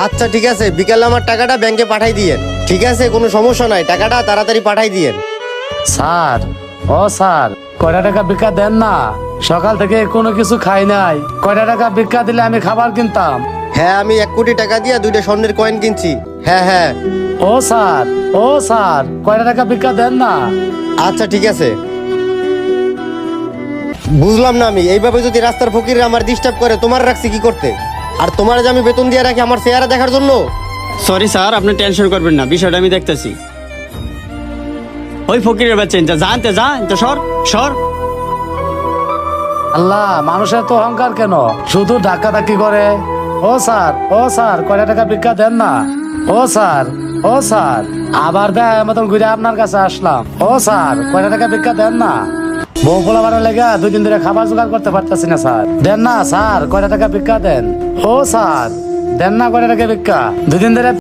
আচ্ছা ঠিক আছে, বিকালে আমার টাকাটা ব্যাংকে পাঠাই দিয়েন। ঠিক আছে, কোনো সমস্যা নাই, টাকাটা তাড়াতাড়ি পাঠাই দিয়েন। স্যার, ও স্যার, কয়টা টাকা ভিক্ষা দেন না? সকাল থেকে কোনো কিছু খাই নাই। কয়টা টাকা ভিক্ষা দিলে আমি খাবার কিনতাম। হ্যাঁ, আমি 1 কোটি টাকা দিয়ে 2টা স্বর্ণের কয়েন কিনছি। হ্যাঁ হ্যাঁ। ও স্যার, ও স্যার, কয়টা টাকা ভিক্ষা দেন না? আচ্ছা ঠিক আছে। বুঝলাম না, আমি এইভাবে যদি রাস্তার ফকিররা আমার ডিস্টার্ব করে, তোমার রাখছি কি করতে? আর তোমার যে আমি বেতন দিয়ে রাখি আমার চেহারা দেখার জন্য? সরি স্যার, আপনি টেনশন করবেন না, বিষয়টা আমি দেখতেছি। ওই ফকিরের বাচ্চা জানতে জানতে সর সর। আল্লাহ, মানুষের তো অহংকার কেন? শুধু ধাক্কা ধাক্কি করে। ও স্যার, ও স্যার, কয়টা টাকা ভিক্ষা দেন না? ও স্যার, ও স্যার, আবার দেয় মতন ঘুরে আপনার কাছে আসলাম। ও স্যার, কয়টা টাকা ভিক্ষা দেন না? বউ পোলা বানার লেগে 2 দিন ধরে খাবার জোগাড় করতে পারতেছি না স্যার। দেন না স্যার, কয়টা টাকা ভিক্ষা দেন। ও স্যার, দেন না কয়টা টাকা ভিক্ষা? 2 দিন ধরে